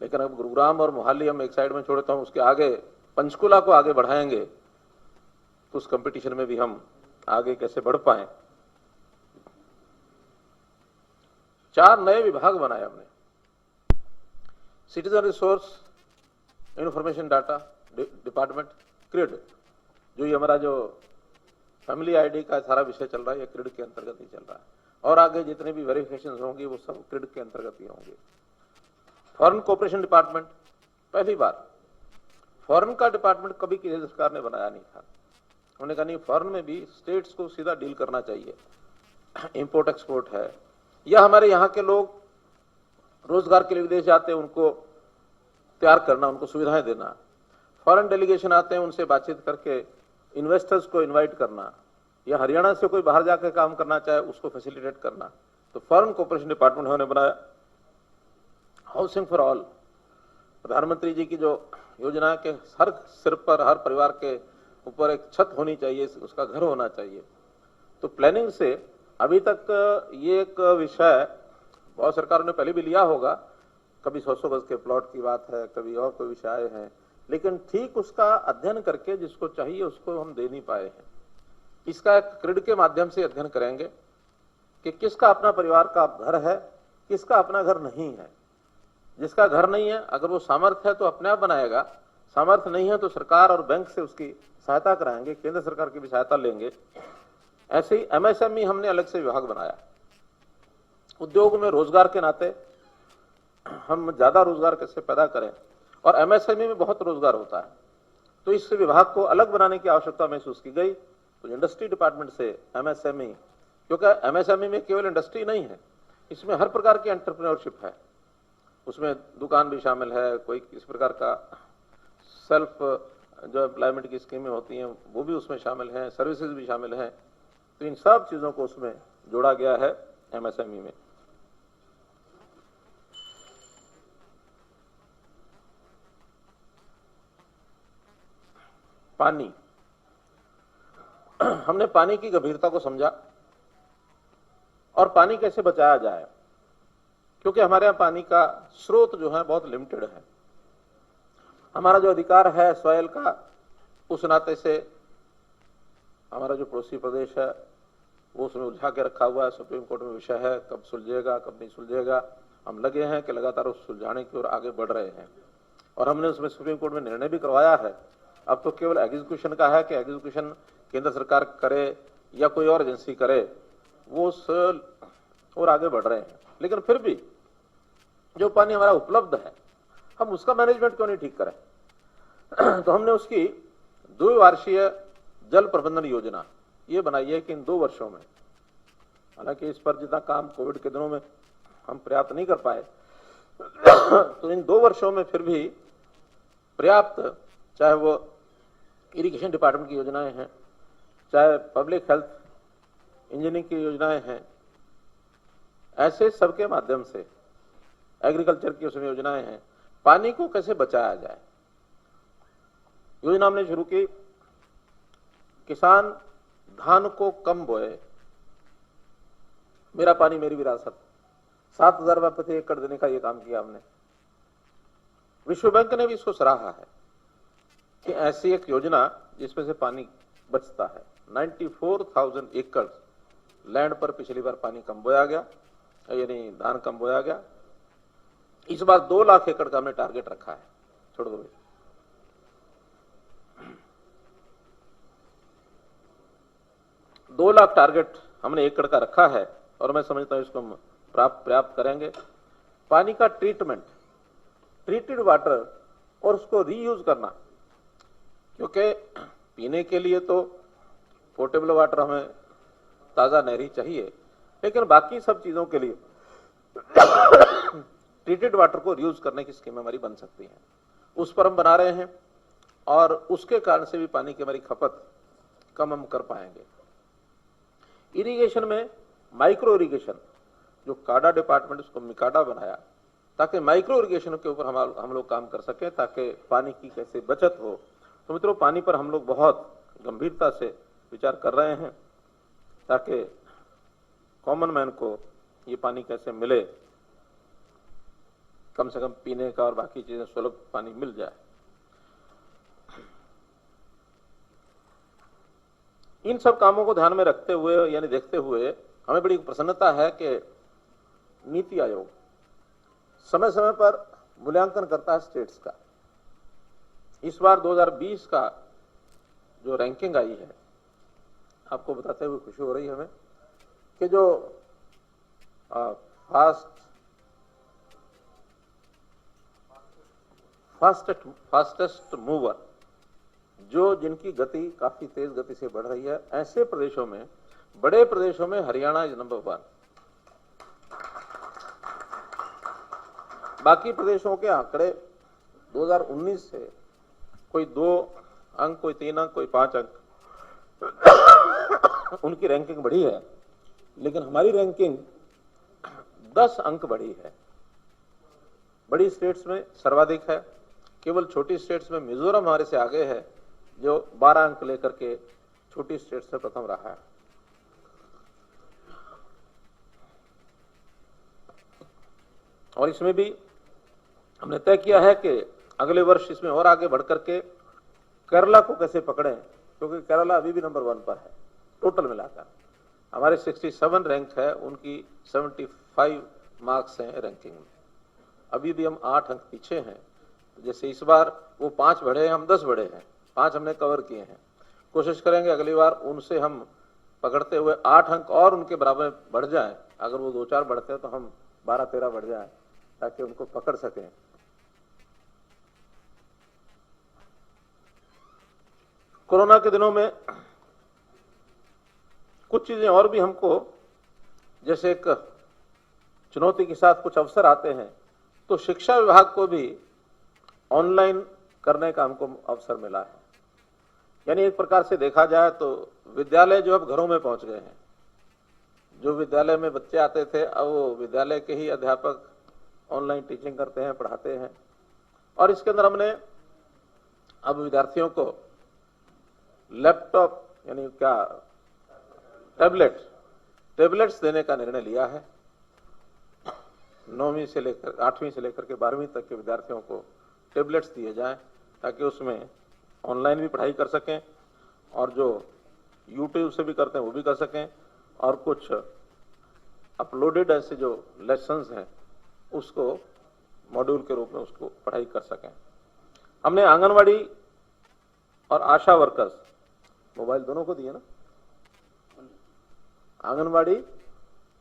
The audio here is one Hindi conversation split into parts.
लेकिन अब गुरुग्राम और मोहाली हम एक साइड में छोड़े तो हम उसके आगे पंचकुला को आगे बढ़ाएंगे तो उस कंपटीशन में भी हम आगे कैसे बढ़ पाए। 4 नए विभाग बनाए हमने। Citizen resource information data department, creed, जो ये हमारा जो फैमिली आईडी का सारा विषय चल रहा है, ये क्रिड के अंतर्गत ही चल रहा है, और आगे जितने भी वेरिफिकेशन होंगी वो सब क्रिड के अंतर्गत ही होंगे। फॉरेन कोऑपरेशन डिपार्टमेंट, पहली बार फॉरेन का डिपार्टमेंट कभी किसी सरकार ने बनाया नहीं था। उन्होंने कहा नहीं, फॉरेन में भी स्टेट्स को सीधा डील करना चाहिए। इंपोर्ट एक्सपोर्ट है, या हमारे यहाँ के लोग रोजगार के लिए विदेश जाते हैं उनको तैयार करना, उनको सुविधाएं देना। फॉरेन डेलीगेशन आते हैं उनसे बातचीत करके इन्वेस्टर्स को इनवाइट करना, या हरियाणा से कोई बाहर जाकर काम करना चाहे उसको फैसिलिटेट करना। तो फॉरेन कोऑपरेशन डिपार्टमेंट उन्होंने बनाया। हाउसिंग फॉर ऑल, प्रधानमंत्री जी की जो योजना है कि हर सिर पर, हर परिवार के ऊपर एक छत होनी चाहिए, उसका घर होना चाहिए। तो प्लानिंग से अभी तक ये एक विषय बहुत सरकारों ने पहले भी लिया होगा, कभी 100 गज के प्लॉट की बात है, कभी और कोई विषय है, लेकिन ठीक उसका अध्ययन करके जिसको चाहिए उसको हम दे नहीं पाए हैं। इसका एक क्रिड के माध्यम से अध्ययन करेंगे कि किसका अपना परिवार का घर है, किसका अपना घर नहीं है। जिसका घर नहीं है, अगर वो सामर्थ्य है तो अपने आप बनाएगा, सामर्थ्य नहीं है तो सरकार और बैंक से उसकी सहायता कराएंगे, केंद्र सरकार की भी सहायता लेंगे। ऐसे ही एमएसएमई हमने अलग से विभाग बनाया। उद्योग में रोजगार के नाते हम ज्यादा रोजगार कैसे पैदा करें, और एमएसएमई में बहुत रोजगार होता है, तो इस विभाग को अलग बनाने की आवश्यकता महसूस की गई। तो इंडस्ट्री डिपार्टमेंट से एमएसएमई, क्योंकि एमएसएमई में केवल इंडस्ट्री नहीं है, इसमें हर प्रकार की एंटरप्रेन्योरशिप है। उसमें दुकान भी शामिल है, कोई किस प्रकार का सेल्फ जो एम्प्लॉयमेंट की स्कीमें होती हैं वो भी उसमें शामिल हैं, सर्विसेज भी शामिल हैं। तो इन सब चीजों को उसमें जोड़ा गया है एमएसएमई में। पानी, हमने पानी की गंभीरता को समझा और पानी कैसे बचाया जाए, क्योंकि हमारे यहाँ पानी का स्रोत जो है बहुत लिमिटेड है। हमारा जो अधिकार है सॉइल का, उस नाते से हमारा जो पड़ोसी प्रदेश है वो उसमें उलझा के रखा हुआ है। सुप्रीम कोर्ट में विषय है, कब सुलझेगा कब नहीं सुलझेगा। हम लगे हैं कि लगातार उस सुलझाने की ओर आगे बढ़ रहे हैं, और हमने उसमें सुप्रीम कोर्ट में निर्णय भी करवाया है। अब तो केवल एग्जीक्यूशन का है कि एग्जीक्यूशन केंद्र सरकार करे या कोई और एजेंसी करे, वो उस और आगे बढ़ रहे हैं। लेकिन फिर भी जो पानी हमारा उपलब्ध है, हम उसका मैनेजमेंट क्यों नहीं ठीक करें। तो हमने उसकी द्विवार्षीय जल प्रबंधन योजना ये बनाई है कि इन 2 वर्षों में, हालांकि इस पर जितना काम कोविड के दिनों में हम पर्याप्त नहीं कर पाए, तो इन 2 वर्षों में फिर भी पर्याप्त, चाहे वो इरिगेशन डिपार्टमेंट की योजनाएं हैं, चाहे पब्लिक हेल्थ इंजीनियरिंग की योजनाएं हैं, ऐसे सबके माध्यम से एग्रीकल्चर की उसमें योजनाएं हैं, पानी को कैसे बचाया जाए। योजना हमने शुरू की, किसान धान को कम बोए, मेरा पानी मेरी विरासत, 7,000 रुपये प्रति एकड़ देने का यह काम किया हमने। विश्व बैंक ने भी इसको सराहा है कि ऐसी एक योजना जिसमें से पानी बचता है। 94,000 एकड़ लैंड पर पिछली बार पानी कम बोया गया, यानी धान कम बोया गया। इस बार 2 लाख एकड़ का हमने टारगेट रखा है। छोड़ दो, 2 लाख टारगेट हमने एकड़ का रखा है, और मैं समझता हूं इसको हम पर्याप्त करेंगे। पानी का ट्रीटमेंट, ट्रीटेड वाटर, और उसको रीयूज करना, क्योंकि पीने के लिए तो पोर्टेबल वाटर हमें ताजा नहरी चाहिए, लेकिन बाकी सब चीजों के लिए ट्रीटेड वाटर को रीयूज करने की स्कीम हमारी बन सकती है। उस पर हम बना रहे हैं, और उसके कारण से भी पानी की हमारी खपत कम हम कर पाएंगे। इरिगेशन में माइक्रो इरिगेशन, जो काडा डिपार्टमेंट, उसको मिकाडा बनाया ताकि माइक्रो इरिगेशन के ऊपर हम लोग काम कर सकें, ताकि पानी की कैसे बचत हो। तो मित्रों, पानी पर हम लोग बहुत गंभीरता से विचार कर रहे हैं, ताकि कॉमन मैन को ये पानी कैसे मिले। कम से कम पीने का और बाकी चीजें सुलभ पानी मिल जाए। इन सब कामों को ध्यान में रखते हुए यानी देखते हुए हमें बड़ी प्रसन्नता है कि नीति आयोग समय समय पर मूल्यांकन करता है स्टेट्स का। इस बार 2020 का जो रैंकिंग आई है, आपको बताते हुए खुशी हो रही है हमें कि जो फास्टेस्ट मूवर, जो जिनकी गति काफी तेज गति से बढ़ रही है, ऐसे प्रदेशों में, बड़े प्रदेशों में हरियाणा इज नंबर 1। बाकी प्रदेशों के आंकड़े 2019 से कोई 2 अंक, कोई 3 अंक, कोई 5 अंक उनकी रैंकिंग बढ़ी है, लेकिन हमारी रैंकिंग 10 अंक बढ़ी है। बड़ी स्टेट्स में सर्वाधिक है, केवल छोटी स्टेट्स में मिजोरम हमारे से आगे है, जो 12 अंक लेकर के छोटी स्टेट से प्रथम रहा है। और इसमें भी हमने तय किया है कि अगले वर्ष इसमें और आगे बढ़कर के केरला को कैसे पकड़ें, क्योंकि केरला अभी भी नंबर 1 पर है। टोटल मिलाकर हमारे 67 रैंक है, उनकी 75 मार्क्स हैं रैंकिंग में। अभी भी हम 8 अंक पीछे हैं। जैसे इस बार वो 5 बढ़े हैं, हम 10 बढ़े हैं, 5 हमने कवर किए हैं। कोशिश करेंगे अगली बार उनसे हम पकड़ते हुए 8 अंक और उनके बराबर बढ़ जाएं। अगर वो 2-4 बढ़ते हैं तो हम 12-13 बढ़ जाएं, ताकि उनको पकड़ सकें। कोरोना के दिनों में कुछ चीजें और भी हमको, जैसे एक चुनौती के साथ कुछ अवसर आते हैं, तो शिक्षा विभाग को भी ऑनलाइन करने का हमको अवसर मिला है। यानी एक प्रकार से देखा जाए तो विद्यालय जो अब घरों में पहुंच गए हैं। जो विद्यालय में बच्चे आते थे, अब वो विद्यालय के ही अध्यापक ऑनलाइन टीचिंग करते हैं, पढ़ाते हैं। और इसके अंदर हमने अब विद्यार्थियों को लैपटॉप यानी क्या टैबलेट्स देने का निर्णय लिया है। 9वीं से लेकर 8वीं से लेकर के 12वीं तक के विद्यार्थियों को टैबलेट्स दिए जाएं, ताकि उसमें ऑनलाइन भी पढ़ाई कर सकें और जो यूट्यूब से भी करते हैं वो भी कर सकें, और कुछ अपलोडेड ऐसे जो लेसन्स हैं उसको मॉड्यूल के रूप में उसको पढ़ाई कर सकें। हमने आंगनवाड़ी और आशा वर्कर्स, मोबाइल दोनों को दिए ना, आंगनवाड़ी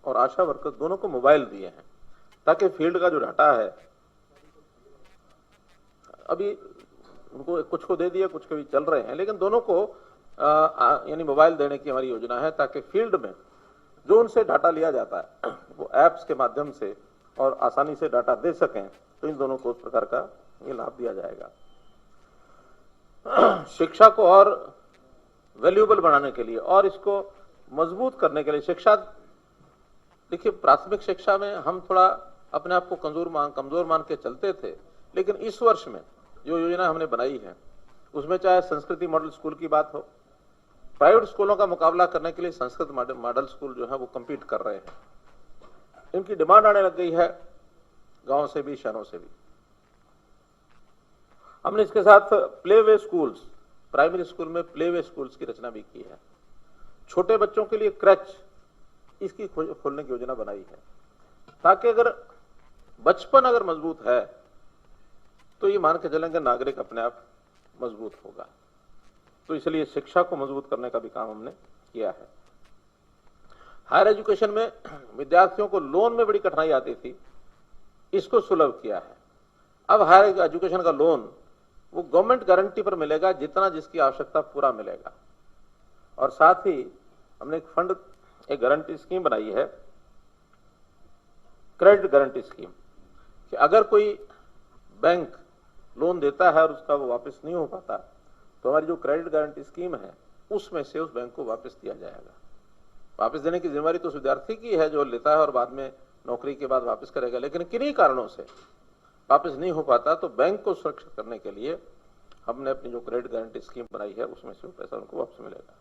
और आशा वर्कर्स दोनों को मोबाइल दिए हैं, ताकि फील्ड का जो डाटा है, अभी उनको कुछ को दे दिया, कुछ के भी चल रहे हैं, लेकिन दोनों को यानी मोबाइल देने की हमारी योजना है, ताकि फील्ड में जो उनसे डाटा लिया जाता है वो एप्स के माध्यम से और आसानी से डाटा दे सकें। तो इन दोनों को उस प्रकार का ये लाभ दिया जाएगा। शिक्षा को और वैल्यूएबल बनाने के लिए और इसको मजबूत करने के लिए, शिक्षा, देखिए प्राथमिक शिक्षा में हम थोड़ा अपने आप को कमजोर मान के चलते थे, लेकिन इस वर्ष में जो योजना हमने बनाई है उसमें चाहे संस्कृति मॉडल स्कूल की बात हो, प्राइवेट स्कूलों का मुकाबला करने के लिए संस्कृत मॉडल स्कूल जो है वो compete कर रहे हैं। इनकी डिमांड आने लग गई है गांव से भी, शहरों से भी। हमने इसके साथ प्लेवे स्कूल्स, प्राइमरी स्कूल में प्लेवे स्कूल्स की रचना भी की है। छोटे बच्चों के लिए क्रच, इसकी खोलने की योजना बनाई है, ताकि अगर बचपन अगर मजबूत है तो ये मान के चलेंगे नागरिक अपने आप मजबूत होगा। तो इसलिए शिक्षा को मजबूत करने का भी काम हमने किया है। हायर एजुकेशन में विद्यार्थियों को लोन में बड़ी कठिनाई आती थी, इसको सुलभ किया है। अब हायर एजुकेशन का लोन वो गवर्नमेंट गारंटी पर मिलेगा, जितना जिसकी आवश्यकता पूरा मिलेगा। और साथ ही हमने एक फंड, एक गारंटी स्कीम बनाई है, क्रेडिट गारंटी स्कीम, कि अगर कोई बैंक लोन देता है और उसका वो वापस नहीं हो पाता, तो हमारी जो क्रेडिट गारंटी स्कीम है उसमें से उस बैंक को वापस दिया जाएगा। वापस देने की जिम्मेदारी तो उस विद्यार्थी की है जो लेता है और बाद में नौकरी के बाद वापस करेगा, लेकिन किन्हीं कारणों से वापस नहीं हो पाता तो बैंक को सुरक्षित करने के लिए हमने अपनी जो क्रेडिट गारंटी स्कीम बनाई है उसमें से पैसा उनको वापस मिलेगा।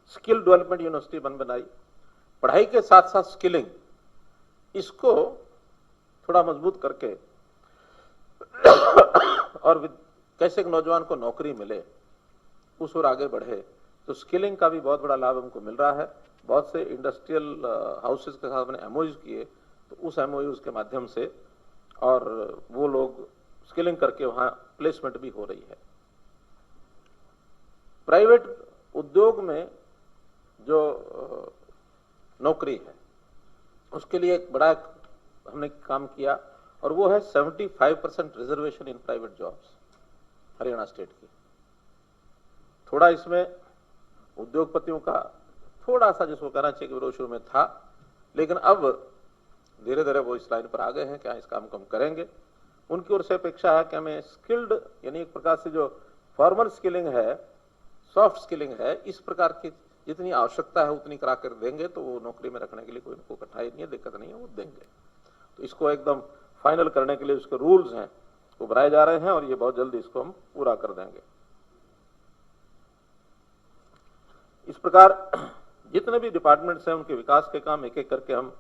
स्किल डेवलपमेंट यूनिवर्सिटी बनाई, पढ़ाई के साथ साथ स्किलिंग, इसको थोड़ा मजबूत करके और कैसे एक नौजवान को नौकरी मिले उस ओर आगे बढ़े, तो स्किलिंग का भी बहुत बड़ा लाभ हमको मिल रहा है। बहुत से इंडस्ट्रियल हाउसेस के साथ हमने एमओयूज किए, तो उस एमओयूज के माध्यम से और वो लोग स्किलिंग करके वहां प्लेसमेंट भी हो रही है। प्राइवेट उद्योग में जो नौकरी है उसके लिए एक बड़ा हमने काम किया, और वो है 75% reservation in private jobs Haryana state की। थोड़ा इसमें उद्योगपतियों का थोड़ा सा जिसको कहना चाहिए कि विरोध शुरू में था, लेकिन अब धीरे धीरे वो इस लाइन पर आ गए हैं कि इस काम को हम करेंगे। उनकी ओर से अपेक्षा है कि हमें स्किल्ड, यानी एक प्रकार से जो फॉर्मल स्किलिंग है, सॉफ्ट स्किलिंग है, इस प्रकार की जितनी आवश्यकता है उतनी करा कर देंगे तो वो नौकरी में रखने के लिए कोई उनको कठिनाई नहीं है, दिक्कत नहीं है, वो देंगे। तो इसको एकदम फाइनल करने के लिए उसके रूल्स हैं वो बनाए जा रहे हैं, और ये बहुत जल्दी इसको हम पूरा कर देंगे। इस प्रकार जितने भी डिपार्टमेंट्स हैं उनके विकास के काम एक एक करके हम,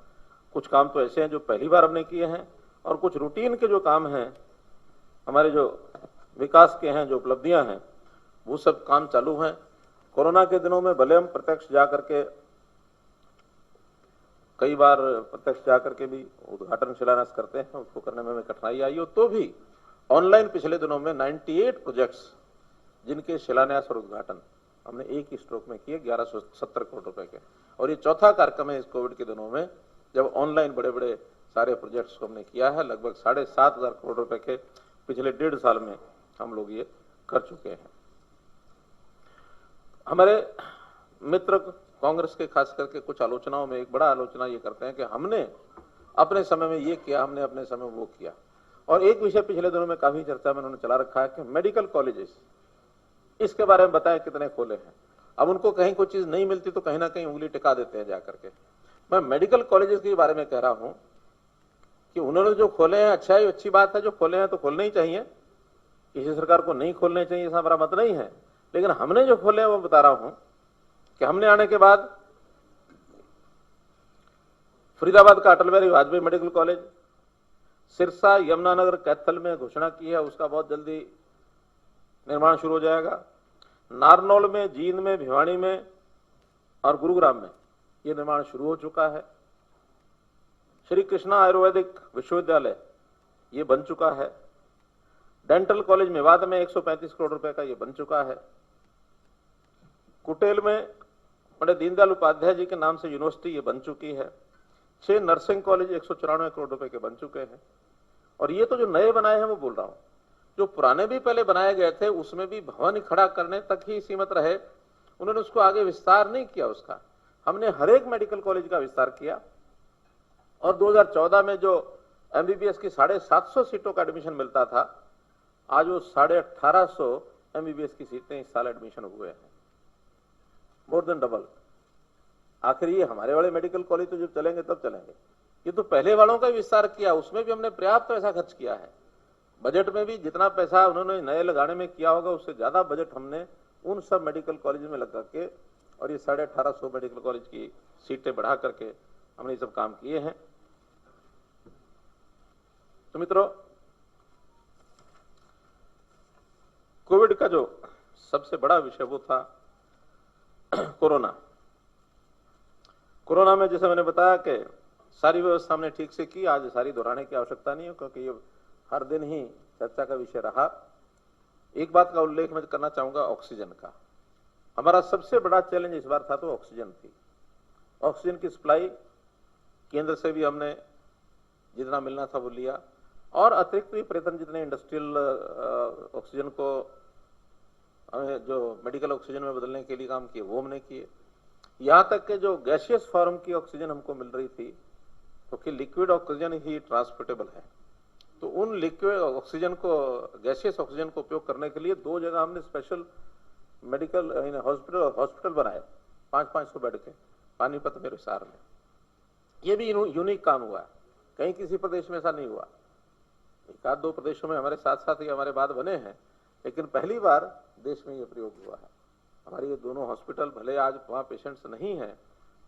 कुछ काम तो ऐसे हैं जो पहली बार हमने किए हैं, और कुछ रूटीन के जो काम हैं हमारे जो विकास के हैं, जो उपलब्धियां हैं, वो सब काम चालू हैं। कोरोना के दिनों में भले हम प्रत्यक्ष जाकर के, कई बार प्रत्यक्ष जाकर के भी उद्घाटन शिलान्यास करते हैं, उसको करने में हमें कठिनाई आई हो, तो भी ऑनलाइन पिछले दिनों में 98 प्रोजेक्ट्स जिनके शिलान्यास और उद्घाटन हमने एक ही स्ट्रोक में किए 1170 करोड़ रुपए के। और ये चौथा कार्यक्रम है इस कोविड के दिनों में जब ऑनलाइन बड़े बड़े सारे प्रोजेक्ट्स को हमने किया है। लगभग 7,500 करोड़ रुपए के पिछले 1.5 साल में हम लोग ये कर चुके हैं। हमारे मित्र कांग्रेस के खास करके कुछ आलोचनाओं में एक बड़ा आलोचना ये करते हैं कि हमने अपने समय में ये किया, हमने अपने समय में वो किया। और एक विषय पिछले दिनों में काफी चर्चा में उन्होंने चला रखा है कि मेडिकल कॉलेजेस, इसके बारे में बताएं कितने खोले हैं। अब उनको कहीं कोई चीज नहीं मिलती तो कहीं ना कहीं उंगली टिका देते हैं जाकर के। मैं मेडिकल कॉलेजेस के बारे में कह रहा हूं कि उन्होंने जो खोले हैं अच्छा है, अच्छी बात है, जो खोले हैं तो खोलने ही चाहिए, किसी सरकार को नहीं खोलने चाहिए ऐसा हमारा मत नहीं है। लेकिन हमने जो खोले हैं वो बता रहा हूं कि हमने आने के बाद फरीदाबाद का अटल बिहारी वाजपेयी मेडिकल कॉलेज, सिरसा यमुनानगर कैथल में घोषणा की है, उसका बहुत जल्दी निर्माण शुरू हो जाएगा। नारनौल में, जींद में, भिवानी में और गुरुग्राम में यह निर्माण शुरू हो चुका है। श्री कृष्णा आयुर्वेदिक विश्वविद्यालय ये बन चुका है। डेंटल कॉलेज मेवात में 135 करोड़ रुपए का ये बन चुका है। कुटेल में पंडित दीनदयाल उपाध्याय जी के नाम से यूनिवर्सिटी ये बन चुकी है। 6 नर्सिंग कॉलेज 194 करोड़ रुपए के बन चुके हैं। और ये तो जो नए बनाए हैं वो बोल रहा हूं, जो पुराने भी पहले बनाए गए थे उसमें भी भवन खड़ा करने तक ही सीमित रहे, उन्होंने उसको आगे विस्तार नहीं किया उसका। हमने हर एक मेडिकल कॉलेज का विस्तार किया। और 2014 में जो एमबीबीएस की 750 सीटों का एडमिशन मिलता था, आज वो 1850 एमबीबीएस की सीटें इस साल एडमिशन हुए हैं, मोर देन डबल। आखिर ये हमारे वाले मेडिकल कॉलेज तो जब चलेंगे तब चलेंगे। ये तो पहले वालों का विस्तार किया, उसमें भी हमने पर्याप्त पैसा खर्च किया है। बजट में भी जितना पैसा उन्होंने नए लगाने में किया होगा उससे ज्यादा बजट हमने उन सब मेडिकल कॉलेज में लगा के, और ये 1850 मेडिकल कॉलेज की सीटें बढ़ा करके हमने ये सब काम किए हैं। तो मित्रों, कोविड का जो सबसे बड़ा विषय वो था कोरोना। कोरोना में जैसे मैंने बताया कि सारी व्यवस्था हमने ठीक से की, आज सारी दोहराने की आवश्यकता नहीं है क्योंकि ये हर दिन ही चर्चा का विषय रहा। एक बात का उल्लेख मैं करना चाहूंगा, ऑक्सीजन का। हमारा सबसे बड़ा चैलेंज इस बार था तो ऑक्सीजन थी। ऑक्सीजन की सप्लाई केंद्र से भी हमने जितना मिलना था वो लिया, और अतिरिक्त भी प्रयत्न जितने इंडस्ट्रियल ऑक्सीजन को जो मेडिकल ऑक्सीजन में बदलने के लिए काम किए वो हमने किए। यहां तक कि जो गैसियस फॉर्म की ऑक्सीजन हमको मिल रही थी, क्योंकि लिक्विड ऑक्सीजन ही ट्रांसपोर्टेबल है, तो उन लिक्विड ऑक्सीजन को, गैसियस ऑक्सीजन को उपयोग करने के लिए 2 जगह हमने स्पेशल मेडिकल हॉस्पिटल बनाए, 500 बेड के, पानीपत में, हिसार में। ये भी यूनिक काम हुआ है, कहीं किसी प्रदेश में ऐसा नहीं हुआ। 1-2 प्रदेशों में हमारे साथ साथ ही हमारे बाद बने हैं, लेकिन पहली बार देश में ये प्रयोग हुआ है। हमारे ये दोनों हॉस्पिटल, भले आज वहाँ पेशेंट्स नहीं हैं,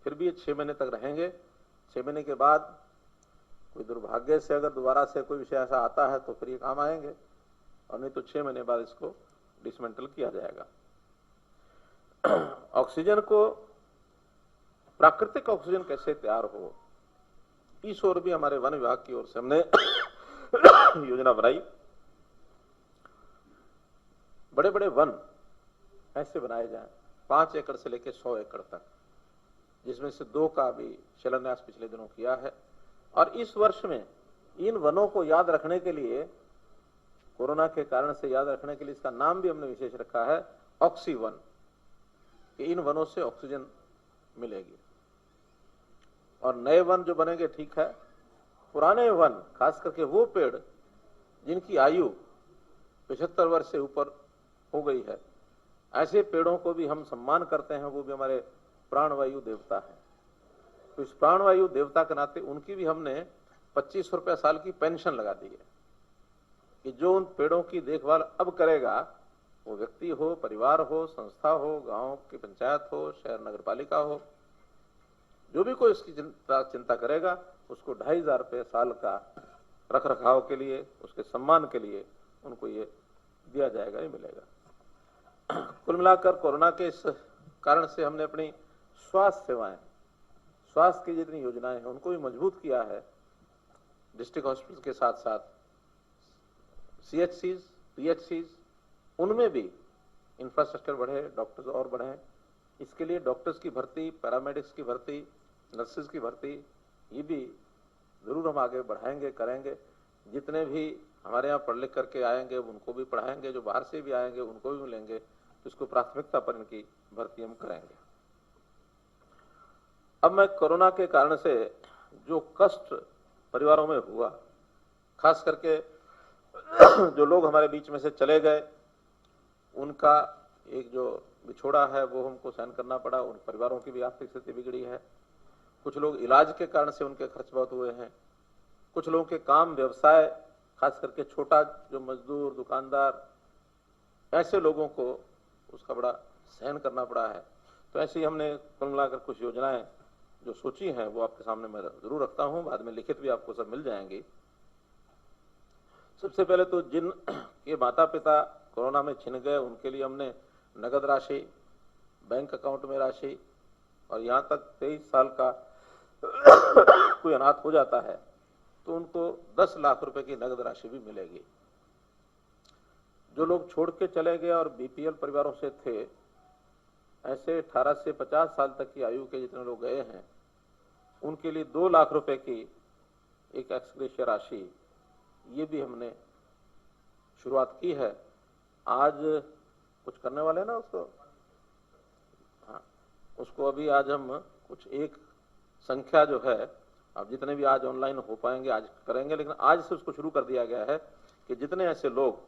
फिर भी ये 6 महीने तक रहेंगे। 6 महीने के बाद कोई दुर्भाग्य से अगर दोबारा से कोई विषय ऐसा आता है तो फिर ये काम आएंगे, और नहीं तो 6 महीने बाद इसको डिसमेंटल किया जाएगा। ऑक्सीजन को, प्राकृतिक ऑक्सीजन कैसे तैयार हो, इस ओर भी हमारे वन विभाग की ओर से हमने योजना बनाई। बड़े बड़े वन ऐसे बनाए जाएं 5 एकड़ से लेकर 100 एकड़ तक, जिसमें से 2 का भी शिलान्यास पिछले दिनों किया है। और इस वर्ष में इन वनों को याद रखने के लिए, कोरोना के कारण से याद रखने के लिए, इसका नाम भी हमने विशेष रखा है ऑक्सीवन, कि इन वनों से ऑक्सीजन मिलेगी। और नए वन जो बनेंगे ठीक है, पुराने वन, खास करके वो पेड़ जिनकी आयु 75 वर्ष से ऊपर हो गई है, ऐसे पेड़ों को भी हम सम्मान करते हैं, वो भी हमारे प्राणवायु देवता है। तो इस प्राणवायु देवता के नाते उनकी भी हमने 2500 रुपया साल की पेंशन लगा दी है, कि जो उन पेड़ों की देखभाल अब करेगा, वो व्यक्ति हो, परिवार हो, संस्था हो, गांव की पंचायत हो, शहर नगर पालिका हो, जो भी कोई इसकी चिंता करेगा, उसको 2500 रुपये साल का रख रखाव के लिए, उसके सम्मान के लिए उनको ये दिया जाएगा, ये मिलेगा। कुल मिलाकर कोरोना के इस कारण से हमने अपनी स्वास्थ्य सेवाएं, स्वास्थ्य की जितनी योजनाएं हैं उनको भी मजबूत किया है। डिस्ट्रिक्ट हॉस्पिटल के साथ साथ CHCs, PHCs, उनमें भी इंफ्रास्ट्रक्चर बढ़े, डॉक्टर्स और बढ़े। इसके लिए डॉक्टर्स की भर्ती, पैरामेडिक्स की भर्ती, नर्सेज की भर्ती, ये भी जरूर हम आगे बढ़ाएंगे, करेंगे। जितने भी हमारे यहाँ पढ़ लिख करके आएंगे उनको भी पढ़ाएंगे, जो बाहर से भी आएंगे उनको भी मिलेंगे, तो इसको प्राथमिकता पर इनकी भर्ती हम करेंगे। अब मैं कोरोना के कारण से जो कष्ट परिवारों में हुआ, खास करके जो लोग हमारे बीच में से चले गए, उनका एक जो बिछोड़ा है वो हमको सहन करना पड़ा। उन परिवारों की भी आर्थिक स्थिति बिगड़ी है। कुछ लोग इलाज के कारण से उनके खर्च बहुत हुए हैं। कुछ लोगों के काम व्यवसाय, खास करके छोटा जो मजदूर, दुकानदार, ऐसे लोगों को उसका बड़ा सहन करना पड़ा है। तो ऐसे ही हमने कुल मिलाकर कुछ योजनाएं जो सोची हैं वो आपके सामने मैं जरूर रखता हूं, बाद में लिखित भी आपको सब मिल जाएंगी। सबसे पहले तो जिन के माता पिता कोरोना में छिन गए, उनके लिए हमने नगद राशि, बैंक अकाउंट में राशि, और यहां तक 23 साल का कोई अनाथ हो जाता है तो उनको 10 लाख रुपए की नगद राशि भी मिलेगी। जो लोग छोड़ के चले गए और BPL परिवारों से थे, ऐसे 18 से 50 साल तक की आयु के जितने लोग गए हैं, उनके लिए 2 लाख रुपए की एक एक्सग्रेशिया राशि, ये भी हमने शुरुआत की है। आज कुछ करने वाले हैं ना उसको, हाँ, उसको अभी आज हम कुछ एक संख्या जो है, अब जितने भी आज ऑनलाइन हो पाएंगे आज करेंगे, लेकिन आज से उसको शुरू कर दिया गया है कि जितने ऐसे लोग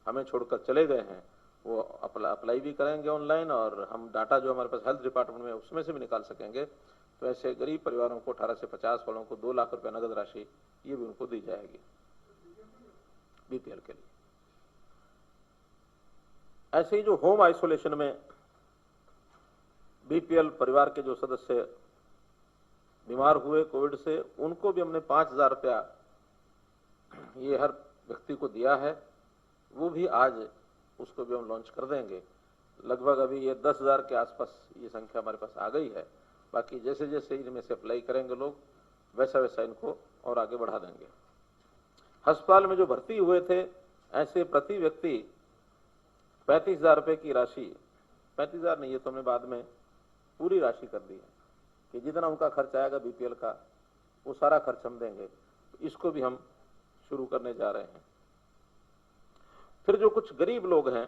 हमें छोड़कर चले गए हैं वो अप्लाई भी करेंगे ऑनलाइन, और हम डाटा जो हमारे पास हेल्थ डिपार्टमेंट में उसमें से भी निकाल सकेंगे। तो ऐसे गरीब परिवारों को 18 से 50 वालों को 2 लाख रुपए नगद राशि ये भी उनको दी जाएगी BPL के लिए। ऐसे ही जो होम आइसोलेशन में BPL परिवार के जो सदस्य बीमार हुए कोविड से, उनको भी हमने 5000 रुपया ये हर व्यक्ति को दिया है। वो भी आज उसको भी हम लॉन्च कर देंगे। लगभग अभी ये 10,000 के आसपास ये संख्या हमारे पास आ गई है। बाकी जैसे जैसे इनमें से अप्लाई करेंगे लोग, वैसा वैसा इनको और आगे बढ़ा देंगे। अस्पताल में जो भर्ती हुए थे, ऐसे प्रति व्यक्ति 35,000 रुपए की राशि, 35,000 नहीं, ये तो हमने बाद में पूरी राशि कर दी है कि जितना उनका खर्च आएगा BPL का, वो सारा खर्च हम देंगे। इसको भी हम शुरू करने जा रहे हैं। फिर जो कुछ गरीब लोग हैं,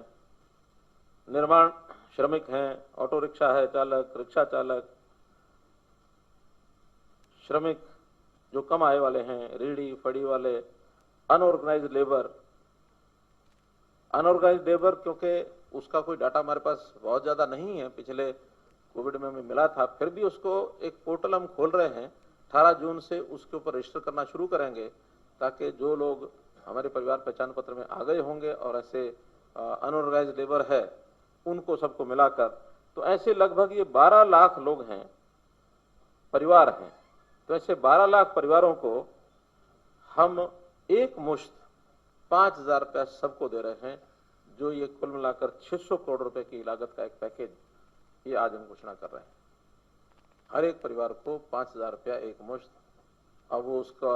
निर्माण श्रमिक हैं, ऑटो रिक्शा है चालक, रिक्शा चालक, श्रमिक जो कम आय वाले हैं, रेहड़ी फड़ी वाले, अनऑर्गेनाइज्ड लेबर, क्योंकि उसका कोई डाटा हमारे पास बहुत ज्यादा नहीं है, पिछले कोविड में हमें मिला था, फिर भी उसको एक पोर्टल हम खोल रहे हैं। 18 जून से उसके ऊपर रजिस्टर करना शुरू करेंगे, ताकि जो लोग हमारे परिवार पहचान पत्र में आ गए होंगे और ऐसे अनऑर्गेनाइज्ड लेबर है, उनको सबको मिलाकर, तो ऐसे लगभग ये 12 लाख लोग हैं, परिवार हैं। तो ऐसे 12 लाख परिवारों को हम एक मुश्त 5,000 रुपया सबको दे रहे हैं, जो ये कुल मिलाकर 600 करोड़ रुपए की लागत का एक पैकेज ये आज हम घोषणा कर रहे हैं। हर एक परिवार को 5,000 रुपया एक मुश्त। अब वो उसका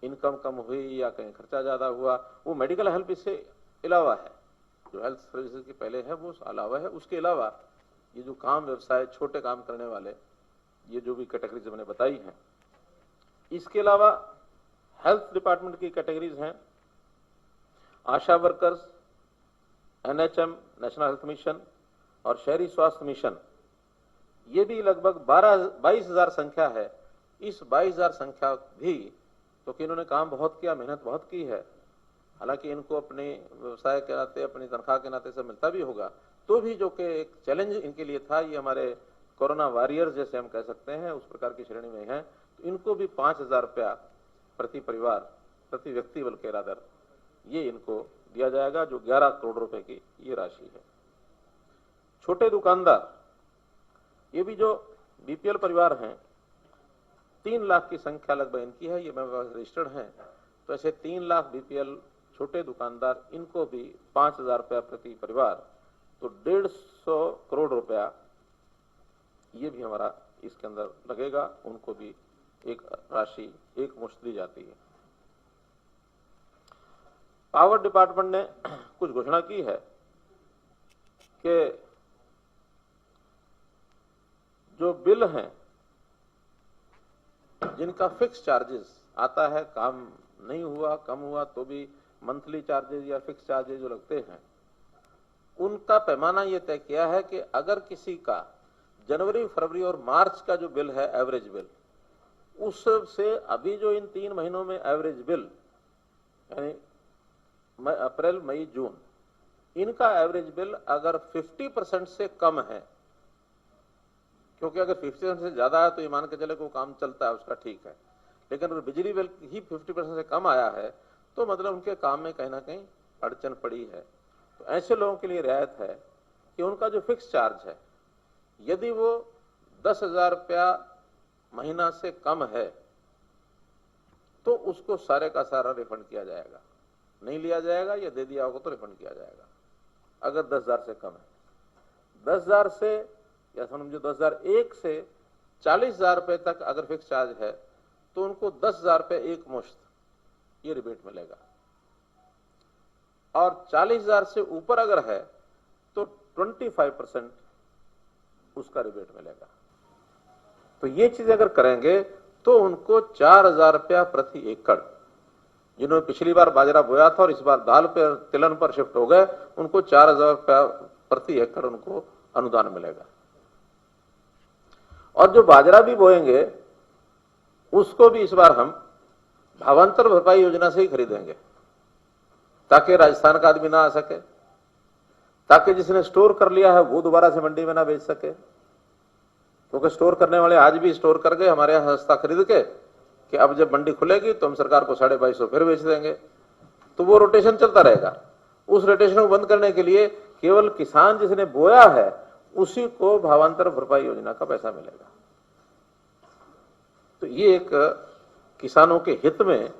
इनकम कम हुई या कहीं खर्चा ज्यादा हुआ, वो मेडिकल हेल्प इससे अलावा है, जो हेल्थ सर्विसेज के पहले है वो अलावा है। उसके अलावा ये जो काम व्यवसाय छोटे काम करने वाले, ये जो भी कैटेगरीज मैंने बताई हैं, इसके अलावा हेल्थ डिपार्टमेंट की कैटेगरीज हैं ASHA workers, NHM national health mission और शहरी स्वास्थ्य मिशन। ये भी लगभग 22,000 संख्या है। इस 22,000 संख्या भी, क्योंकि इन्होंने काम बहुत किया, मेहनत बहुत की है, हालांकि इनको अपने व्यवसाय के नाते, अपनी तनख्वाह के नाते सब मिलता भी होगा, तो भी जो कि एक चैलेंज इनके लिए था, ये हमारे कोरोना वॉरियर्स जैसे हम कह सकते हैं, उस प्रकार की श्रेणी में हैं, तो इनको भी 5,000 रुपया प्रति परिवार, प्रति व्यक्ति बल्कि रादर, ये इनको दिया जाएगा, जो 11 करोड़ रुपए की ये राशि है। छोटे दुकानदार, ये भी जो BPL परिवार हैं, 3 लाख की संख्या लगभग इनकी है, ये मेरे पास रजिस्टर्ड हैं, तो ऐसे 3 लाख BPL छोटे दुकानदार, इनको भी 5,000 रुपया प्रति परिवार, तो 150 करोड़ रुपया ये भी हमारा इसके अंदर लगेगा, उनको भी एक राशि एक मुश्त दी जाती है। पावर डिपार्टमेंट ने कुछ घोषणा की है कि जो बिल हैं, जिनका फिक्स चार्जेस आता है, काम नहीं हुआ, कम हुआ तो भी मंथली चार्जेस या फिक्स चार्जेस जो लगते हैं, उनका पैमाना यह तय किया है कि अगर किसी का जनवरी, फरवरी और मार्च का जो बिल है, एवरेज बिल, उससे अभी जो इन 3 महीनों में एवरेज बिल, यानी अप्रैल, मई, जून, इनका एवरेज बिल अगर 50% से कम है, क्योंकि अगर 50% से ज्यादा है तो ये मान के चले को काम चलता है, उसका ठीक है, लेकिन अगर बिजली बिल ही 50% से कम आया है तो मतलब उनके काम में कहीं ना कहीं अड़चन पड़ी है। तो ऐसे लोगों के लिए रियायत है कि उनका जो फिक्स चार्ज है, यदि वो 10,000 रुपया महीना से कम है तो उसको सारे का सारा रिफंड किया जाएगा, नहीं लिया जाएगा, या दे दिया होगा तो रिफंड किया जाएगा। अगर 10,000 से कम है, 10,000 से या समझो 10,001 से 40,000 रुपए तक अगर फिक्स चार्ज है तो उनको 10,000 रुपए एक मुश्त ये रिबेट मिलेगा, और 40,000 से ऊपर अगर है तो 25% उसका रिबेट मिलेगा। तो ये चीज अगर करेंगे तो उनको 4,000 रुपया प्रति एकड़, जिन्होंने पिछली बार बाजरा बोया था और इस बार दाल पर, तिलहन पर शिफ्ट हो गए, उनको 4,000 रुपया प्रति एकड़ उनको अनुदान मिलेगा। और जो बाजरा भी बोएंगे उसको भी इस बार हम भावांतर भरपाई योजना से ही खरीदेंगे, ताकि राजस्थान का आदमी ना आ सके, ताकि जिसने स्टोर कर लिया है वो दोबारा से मंडी में ना बेच सके, क्योंकि स्टोर करने वाले आज भी स्टोर कर गए हमारे यहां सस्ता खरीद के कि अब जब मंडी खुलेगी तो हम सरकार को 250 फिर बेच देंगे, तो वो रोटेशन चलता रहेगा। उस रोटेशन को बंद करने के लिए केवल किसान जिसने बोया है उसी को भावांतर भरपाई योजना का पैसा मिलेगा। तो ये एक किसानों के हित में,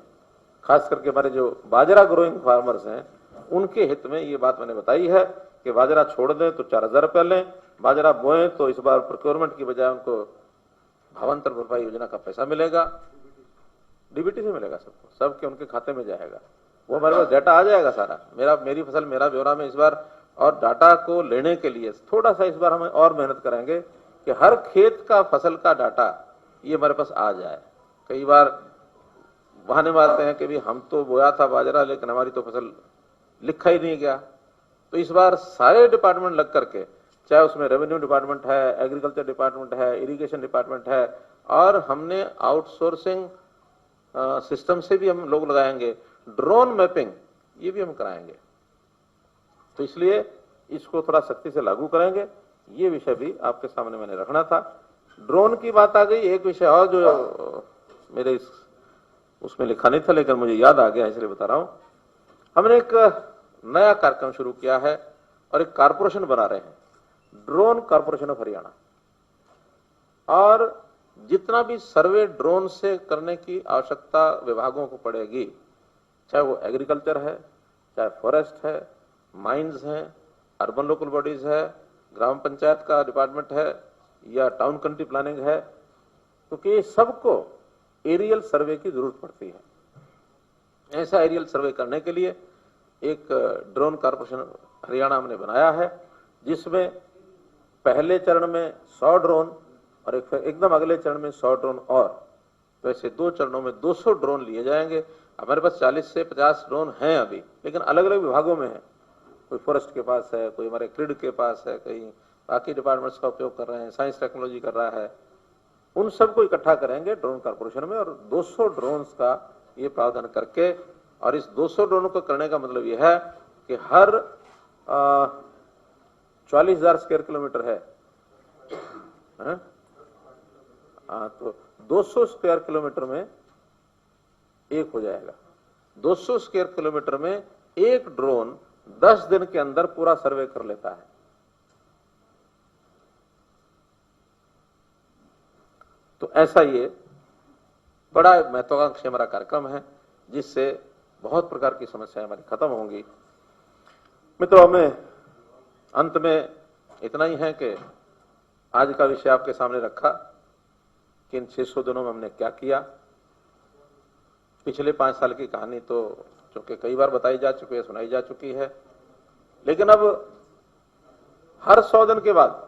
खास करके हमारे जो बाजरा ग्रोइंग फार्मर्स हैं उनके हित में ये बात मैंने बताई है कि बाजरा छोड़ दें तो 4,000 रुपया लें, बाजरा बोएं तो इस बार प्रोक्योरमेंट की बजाय उनको भावांतर भरपाई योजना का पैसा मिलेगा, डीबीटी से मिलेगा सबको, सबके उनके खाते में जाएगा। वो हमारे पास डाटा आ जाएगा सारा, मेरी फसल मेरा ब्यौरा में इस बार, और डाटा को लेने के लिए थोड़ा सा इस बार हमें और मेहनत करेंगे कि हर खेत का फसल का डाटा ये हमारे पास आ जाए। कई बार बहाने मारते हैं कि भी हम तो बोया था बाजरा लेकिन हमारी तो फसल लिखा ही नहीं गया। तो इस बार सारे डिपार्टमेंट लग करके, चाहे उसमें रेवेन्यू डिपार्टमेंट है, एग्रीकल्चर डिपार्टमेंट है, इरिगेशन डिपार्टमेंट है, और हमने आउटसोर्सिंग सिस्टम से भी हम लोग लगाएंगे, ड्रोन मैपिंग ये भी हम कराएंगे। तो इसलिए इसको थोड़ा सख्ती से लागू करेंगे, ये विषय भी आपके सामने मैंने रखना था। ड्रोन की बात आ गई, एक विषय और जो मेरे उसमें लिखा नहीं था लेकिन मुझे याद आ गया इसलिए बता रहा हूं। हमने एक नया कार्यक्रम शुरू किया है और एक कारपोरेशन बना रहे हैं, ड्रोन कारपोरेशन ऑफ हरियाणा, और जितना भी सर्वे ड्रोन से करने की आवश्यकता विभागों को पड़ेगी, चाहे वो एग्रीकल्चर है, चाहे फॉरेस्ट है, माइंस है, अर्बन लोकल बॉडीज है, ग्राम पंचायत का डिपार्टमेंट है या टाउन कंट्री प्लानिंग है, क्योंकि सबको एरियल सर्वे की जरूरत पड़ती है। ऐसा एरियल सर्वे करने के लिए एक ड्रोन कॉर्पोरेशन हरियाणा हमने बनाया है, जिसमें पहले चरण में 100 ड्रोन और एकदम अगले चरण में 100 ड्रोन और, तो ऐसे 2 चरणों में 200 ड्रोन लिए जाएंगे। हमारे पास 40 से 50 ड्रोन हैं अभी, लेकिन अलग अलग विभागों में है। कोई फॉरेस्ट के पास है, कोई हमारे क्रिड के पास है, कहीं बाकी डिपार्टमेंट्स का उपयोग कर रहे हैं, साइंस टेक्नोलॉजी कर रहा है। उन सबको इकट्ठा करेंगे ड्रोन कॉर्पोरेशन में और 200 ड्रोन्स का ये प्रावधान करके, और इस 200 ड्रोन को करने का मतलब यह है कि हर 40,000 स्क्वायर किलोमीटर है, तो 200 स्क्वायर किलोमीटर में एक हो जाएगा। 200 स्क्वायर किलोमीटर में एक ड्रोन 10 दिन के अंदर पूरा सर्वे कर लेता है। तो ऐसा ये बड़ा महत्वाकांक्षी हमारा कार्यक्रम है, जिससे बहुत प्रकार की समस्याएं हमारी खत्म होंगी। मित्रों, हमें अंत में इतना ही है कि आज का विषय आपके सामने रखा कि इन 600 दिनों में हमने क्या किया। पिछले 5 साल की कहानी तो चूंकि कई बार बताई जा चुकी है, सुनाई जा चुकी है, लेकिन अब हर 100 दिन के बाद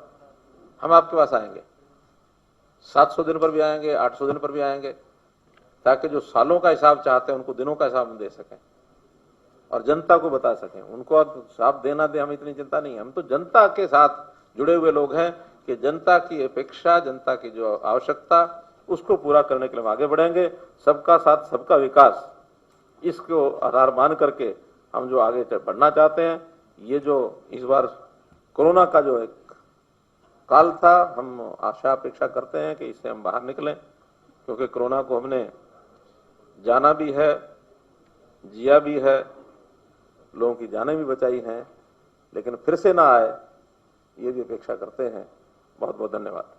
हम आपके पास आएंगे, 700 दिन पर भी आएंगे, 800 दिन पर भी आएंगे, ताकि जो सालों का हिसाब चाहते हैं उनको दिनों का हिसाब हम दे सकें और जनता को बता सकें। उनको हिसाब देना दे, हम इतनी चिंता नहीं है। हम तो जनता के साथ जुड़े हुए लोग हैं कि जनता की अपेक्षा, जनता की जो आवश्यकता, उसको पूरा करने के लिए हम आगे बढ़ेंगे। सबका साथ सबका विकास, इसको आधार मान करके हम जो आगे बढ़ना चाहते हैं। ये जो इस बार कोरोना का जो एक काल था, हम आशा अपेक्षा करते हैं कि इससे हम बाहर निकलें, क्योंकि कोरोना को हमने जाना भी है, जिया भी है, लोगों की जानें भी बचाई हैं, लेकिन फिर से ना आए, ये भी अपेक्षा करते हैं। बहुत बहुत धन्यवाद।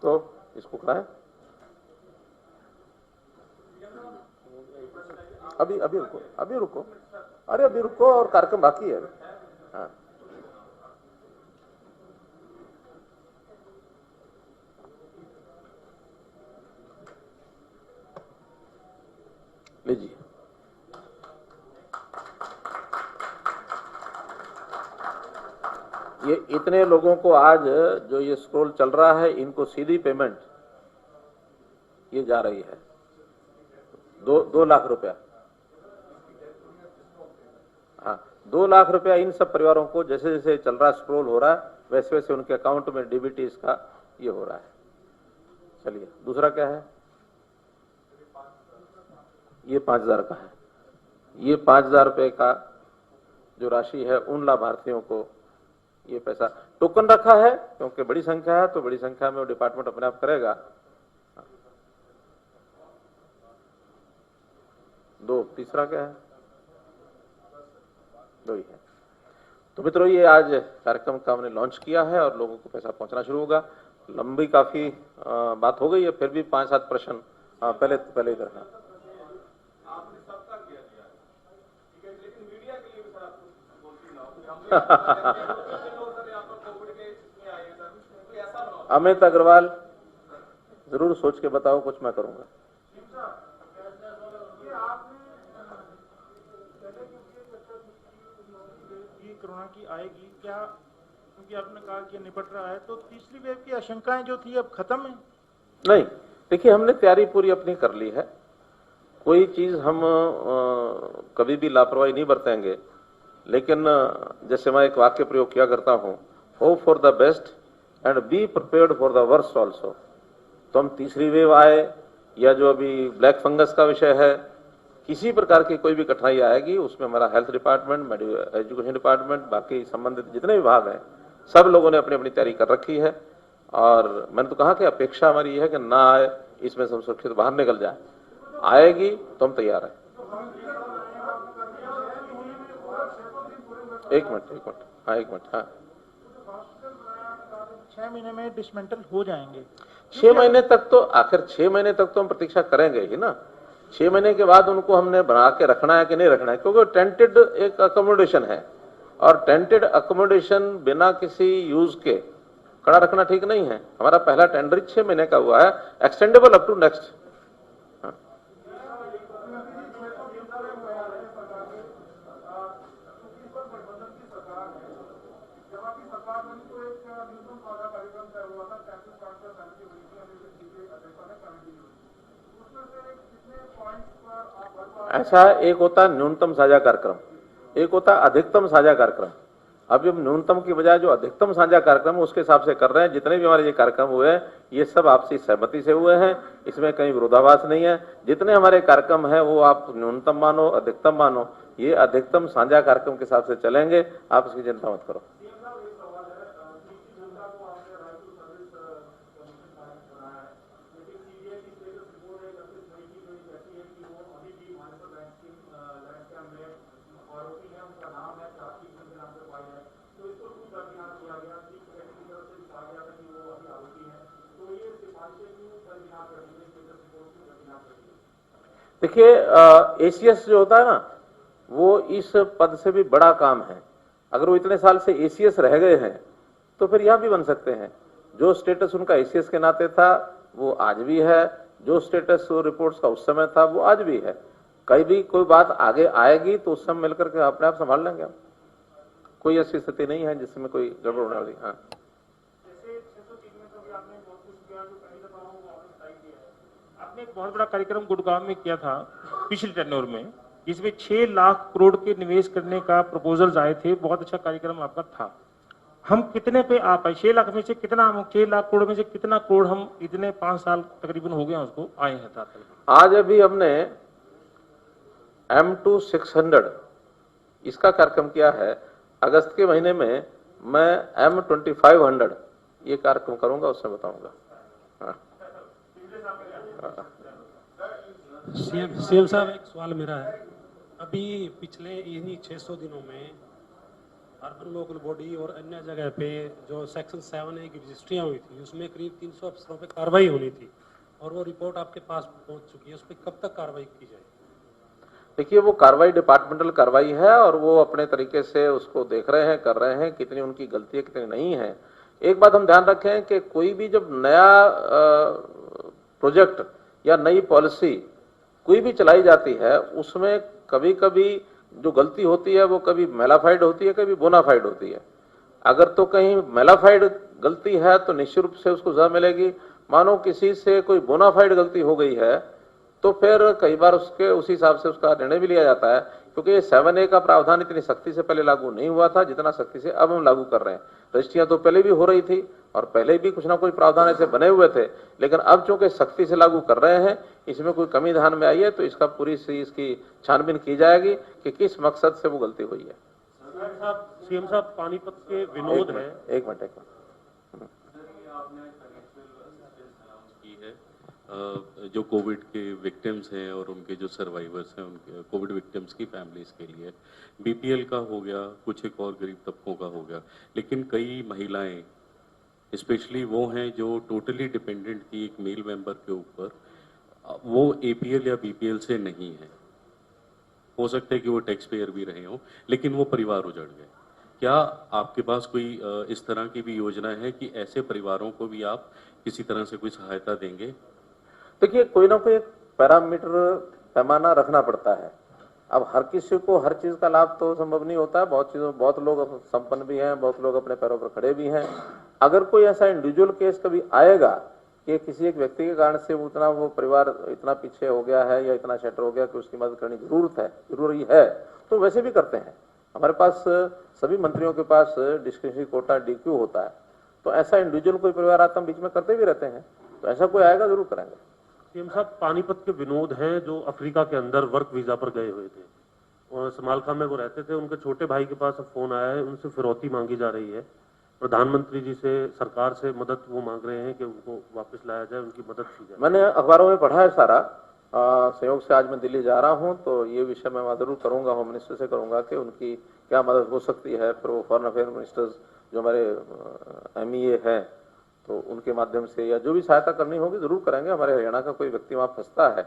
तो इसको कराएं। अभी रुको, अरे अभी रुको, और कार्यक्रम बाकी है। हाँ, लीजिए। ये इतने लोगों को आज जो ये स्क्रॉल चल रहा है, इनको सीधी पेमेंट ये जा रही है 2 लाख रुपया। हाँ, 2 लाख रुपया इन सब परिवारों को, जैसे जैसे चल रहा है, स्क्रॉल हो रहा है, वैसे वैसे उनके अकाउंट में डीबीटी इसका ये हो रहा है। चलिए, दूसरा क्या है? ये 5,000 का है। ये 5,000 रुपये का जो राशि है, उन लाभार्थियों को ये पैसा टोकन रखा है, क्योंकि बड़ी संख्या है, तो बड़ी संख्या में वो डिपार्टमेंट अपने आप करेगा। 2, तीसरा क्या है? 2 ही है। तो मित्रों, ये आज कार्यक्रम का हमने लॉन्च किया है और लोगों को पैसा पहुंचना शुरू होगा। लंबी काफी बात हो गई है, फिर भी 5-7 प्रश्न पहले इधर है। आपने सबका किया दिया, ठीक है, लेकिन मीडिया के लिए भी सर आप बोलती ना। अमित अग्रवाल, जरूर सोच के बताओ, कुछ मैं करूंगा। कोरोना की आएगी क्या, क्योंकि आपने कहा कि निपट रहा है, तो तीसरी वेव की आशंकाएं जो थी अब खत्म है? नहीं, देखिए, हमने तैयारी पूरी अपनी कर ली है। कोई चीज हम कभी भी लापरवाही नहीं बरतेंगे, लेकिन जैसे मैं एक वाक्य प्रयोग किया करता हूं, hope for the best and be prepared for the worst also. तो हम तीसरी वेव आए या जो अभी ब्लैक फंगस का विषय है, किसी प्रकार की कोई भी कठिनाई आएगी, उसमें हमारा हेल्थ डिपार्टमेंट, एजुकेशन डिपार्टमेंट, बाकी संबंधित जितने विभाग हैं, सब लोगों ने अपनी अपनी तैयारी कर रखी है। और मैंने तो कहा कि अपेक्षा हमारी ये है कि ना आए, इसमें से हम सुरक्षित बाहर निकल जाए। आएगी तो हम तैयार हैं। एक मिनट, हाँ एक मिनट, हाँ 6 महीने में डिसमेंटल हो जाएंगे। 6 महीने तक तो, आखिर 6 महीने तक तो हम प्रतीक्षा करेंगे ही ना। 6 महीने के बाद उनको हमने बना के रखना है कि नहीं रखना है, क्योंकि टेंटेड एक अकोमोडेशन है और टेंटेड अकोमोडेशन बिना किसी यूज के खड़ा रखना ठीक नहीं है। हमारा पहला टेंडर 6 महीने का हुआ है, एक्सटेंडेबल अप टू नेक्स्ट। ऐसा एक होता है न्यूनतम साझा कार्यक्रम, एक होता है अधिकतम साझा कार्यक्रम। अब जब न्यूनतम की बजाय जो अधिकतम साझा कार्यक्रम है उसके हिसाब से कर रहे हैं। जितने भी हमारे ये कार्यक्रम हुए हैं ये सब आपसी सहमति से हुए हैं, इसमें कहीं विरोधाभास नहीं है। जितने हमारे कार्यक्रम है वो आप न्यूनतम मानो अधिकतम मानो, ये अधिकतम साझा कार्यक्रम के हिसाब से चलेंगे, आप इसकी चिंता मत करो। देखिए एसीएस जो होता है ना, वो इस पद से भी बड़ा काम है। अगर वो इतने साल से एसीएस रह गए हैं तो फिर यहां भी बन सकते हैं। जो स्टेटस उनका एसीएस के नाते था वो आज भी है, जो स्टेटस रिपोर्ट्स का उस समय था वो आज भी है। कहीं भी कोई बात आगे आएगी तो उस समय मिलकर के अपने आप संभाल लेंगे हम। कोई ऐसी स्थिति नहीं है जिसमें कोई गड़बड़ होने वाली। हाँ आपने एक बहुत बड़ा कार्यक्रम गुड़गांव में किया था पिछले टेन्योर में, जिसमें 6 लाख करोड़ के निवेश करने का प्रपोजल्स आए थे। बहुत अच्छा कार्यक्रम आपका था। हम कितने पे आ पाए? 6 लाख में से कितना, हम 6 लाख करोड़ में से कितना करोड़ हम इतने 5 साल तकरीबन हो गए उसको आए हैं था? आज अभी हमने M2 600 इसका कार्यक्रम किया है। अगस्त के महीने में मैं M2500 ये कार्यक्रम करूंगा, उससे बताऊंगा। हाँ। सीएम साहब, एक सवाल मेरा है। अभी पिछले इन्हीं 600 दिनों में अर्बन लोकल बॉडी और अन्य जगह पे जो सेक्शन 7A की रजिस्ट्रियाँ हुई थी उसमें करीब 300 अफसरों पे कार्रवाई होनी थी और वो रिपोर्ट आपके पास पहुंच चुकी है। उस पर कब तक कार्रवाई की जाए? देखिए वो कार्रवाई डिपार्टमेंटल कार्रवाई है और वो अपने तरीके से उसको देख रहे हैं, कर रहे हैं, कितनी उनकी गलती है कितनी नहीं है। एक बात हम ध्यान रखें कि कोई भी जब नया प्रोजेक्ट या नई पॉलिसी कोई भी चलाई जाती है उसमें कभी कभी जो गलती होती है वो कभी मेलाफाइड होती है, कभी बोनाफाइड होती है। अगर तो कहीं मेलाफाइड गलती है तो निश्चित रूप से उसको सजा मिलेगी। मानो किसी से कोई बोनाफाइड गलती हो गई है तो फिर कई बार उसके उसी हिसाब से उसका निर्णय भी लिया जाता है, क्योंकि ये 7A का प्रावधान इतनी सख्ती से पहले लागू नहीं हुआ था जितना सख्ती से अब हम लागू कर रहे हैं। रजिस्ट्रियां तो पहले भी हो रही थी और पहले भी कुछ ना कुछ प्रावधान ऐसे बने हुए थे, लेकिन अब चूंकि सख्ती से लागू कर रहे हैं, इसमें कोई कमी ध्यान में आई है तो इसका पूरी इसकी छानबीन की जाएगी कि किस मकसद से वो गलती हुई है। सीएम साहब, पानीपत के विनोद है। एक मिनट जो कोविड के विक्टिम्स हैं और उनके जो सर्वाइवर्स हैं, उनके कोविड विक्टिम्स की फैमिलीज के लिए बीपीएल का हो गया, कुछ एक और गरीब तबकों का हो गया, लेकिन कई महिलाएं स्पेशली वो हैं जो टोटली डिपेंडेंट थी एक मेल मेंबर के ऊपर, वो एपीएल या बीपीएल से नहीं है। हो सकता है कि वो टैक्स पेयर भी रहे हों, लेकिन वो परिवार उजड़ गए। क्या आपके पास कोई इस तरह की भी योजना है कि ऐसे परिवारों को भी आप किसी तरह से कोई सहायता देंगे? देखिए कोई ना कोई पैरामीटर पैमाना रखना पड़ता है। अब हर किसी को हर चीज का लाभ तो संभव नहीं होता है। बहुत लोग संपन्न भी हैं, बहुत लोग अपने पैरों पर खड़े भी हैं। अगर कोई ऐसा इंडिविजुअल केस कभी आएगा कि किसी एक व्यक्ति के कारण से उतना वो परिवार इतना पीछे हो गया है या इतना शटर हो गया कि उसकी मदद करने की जरूरी है, तो वैसे भी करते हैं। हमारे पास सभी मंत्रियों के पास डिस्क्रिशनरी कोटा डीक्यू होता है, तो ऐसा इंडिविजुअल कोई परिवार आता हम बीच में करते भी रहते हैं, तो ऐसा कोई आएगा जरूर करेंगे। सीएम साहब, पानीपत के विनोद हैं जो अफ्रीका के अंदर वर्क वीजा पर गए हुए थे और समालखा में वो रहते थे। उनके छोटे भाई के पास अब फोन आया है, उनसे फिरौती मांगी जा रही है प्रधानमंत्री जी से, सरकार से मदद वो मांग रहे हैं कि उनको वापस लाया जाए, उनकी मदद की जाए। मैंने अखबारों में पढ़ा है सारा। संयोग से आज मैं दिल्ली जा रहा हूं, तो ये विषय मैं जरूर करूंगा, होम मिनिस्टर से करूंगा कि उनकी क्या मदद हो सकती है। फिर वो फॉरेन अफेयर मिनिस्टर्स जो हमारे MEA है, तो उनके माध्यम से या जो भी सहायता करनी होगी जरूर करेंगे। हमारे हरियाणा का कोई व्यक्ति वहाँ फंसता है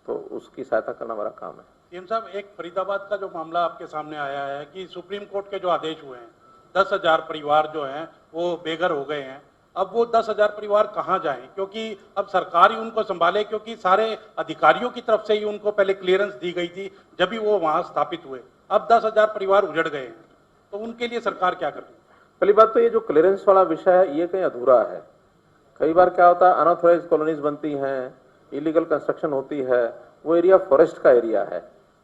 तो उसकी सहायता करना हमारा काम है। सीएम साहब, एक फरीदाबाद का जो मामला आपके सामने आया है कि सुप्रीम कोर्ट के जो आदेश हुए हैं, 10,000 परिवार जो हैं वो बेघर हो गए हैं। अब वो 10,000 परिवार कहाँ जाएं, क्योंकि अब सरकार ही उनको संभाले, क्योंकि सारे अधिकारियों की तरफ से ही उनको पहले क्लियरेंस दी गई थी जब भी वो वहां स्थापित हुए। अब 10,000 परिवार उजड़ गए हैं, तो उनके लिए सरकार क्या कर रही है? पहली बात तो ये जो क्लियरेंस वाला विषय है ये कहीं अधूरा है। कई बार क्या होता है, अनऑथराइज कॉलोनीज बनती हैं, इलीगल कंस्ट्रक्शन होती है, वो एरिया फॉरेस्ट का एरिया है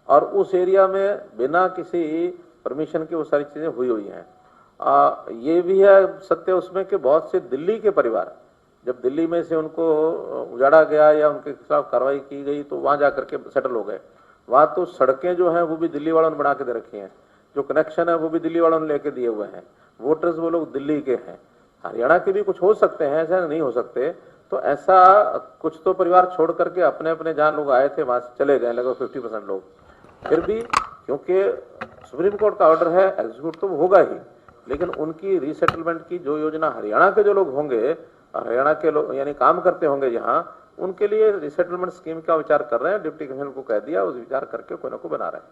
और उस एरिया में बिना किसी परमिशन के वो सारी चीजें हुई हैं। ये भी है सत्य उसमें कि बहुत से दिल्ली के परिवार, जब दिल्ली में से उनको उजाड़ा गया या उनके खिलाफ कार्रवाई की गई तो वहां जाकर के सेटल हो गए। वहां तो सड़कें जो हैं वो भी दिल्ली वालों ने बना के दे रखी हैं, जो कनेक्शन है वो भी दिल्ली वालों ने लेके दिए हुए हैं, वोटर्स वो लोग दिल्ली के हैं। हरियाणा के भी कुछ हो सकते हैं, ऐसा नहीं हो सकते। तो ऐसा कुछ तो परिवार छोड़ करके अपने अपने जहाँ लोग आए थे वहां से चले गए, लगभग 50% लोग। फिर भी क्योंकि सुप्रीम कोर्ट का ऑर्डर है, एग्जीक्यूट तो होगा ही, लेकिन उनकी रीसेटलमेंट की जो योजना हरियाणा के जो लोग होंगे, हरियाणा के लोग यानी काम करते होंगे यहाँ, उनके लिए रीसेटलमेंट स्कीम का विचार कर रहे हैं। डिप्टी कमिश्नर को कह दिया, उस विचार करके कोई ना कोई बना रहे हैं।